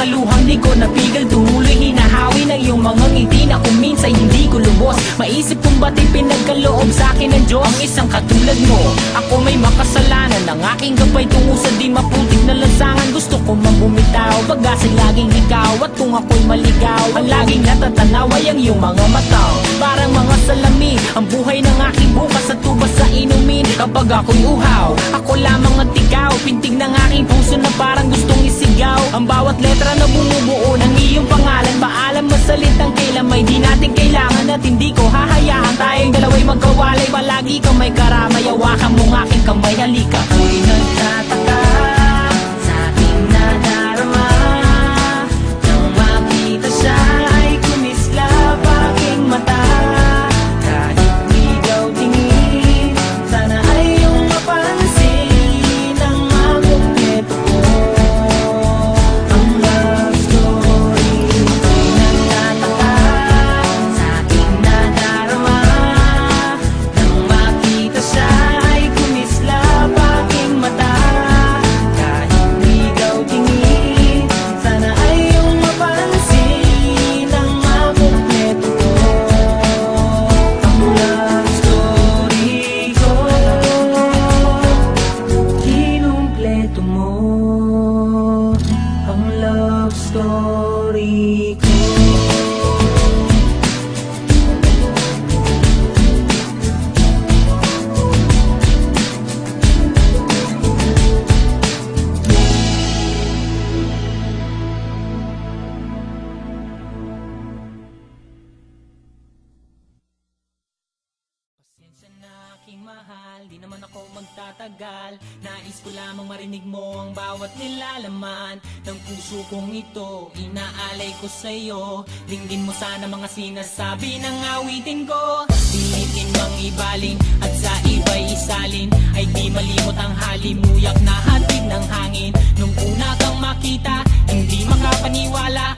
mga luhang di ko napigil, tumuloy hinahawi ng iyong mga ngiti na kung minsan hindi ko lubos. Maisip kong ba't pinagkaloob sa akin ng Diyos ang isang katulad mo. Ako may makasalanan, ang aking gabay tungo sa di maputik na lansangan. Gusto ko mang bumitaw, pag-asa'y laging ikaw. At kung ako'y maligaw, ang laging natatanaw ay ang iyong mga mata. Parang mga salamin, ang buhay ng aking bukas at tubas sa inumin. Kapag ako'y uhaw, ako lamang at ikaw, pintig ng aking puso na parang gustong isigaw. Ang bawat letra na bumubuo ng iyong pangalan, paalam mo salitang kailan may di natin kailangan. At hindi ko hahayaan tayong dalawa'y magkawalay. Palagi kang may karamay, hawakan mong aking kamay, halika. Ako'y nagtataka sa aking nadarama, nang makita siya ay kumislap aking mata. Kahit di daw tingin, sana ay iyong mapansin ang makumpleto ko. Ang love story ko'y nagtataka sa aking nadarama, nang makita siya ay kumislap aking mata. Kahit di daw tingin, sana ay iyong mapansin ang makumpleto ko. Ang love story ko, kinumpleto mo. Ang love story ko. Pasensya na aking mahal, di naman ako magtatagal. Nais ko lamang marinig mo ang bawat nilalaman ng puso kong ito, inaalay ko sa'yo. Dinggin mo sana mga sinasabi ng awitin ko. Pilitin mang ibaling at sa iba'y isalin, ay di malimot ang halimuyak na hatid ng hangin. Nung una kang makita, hindi makapaniwala,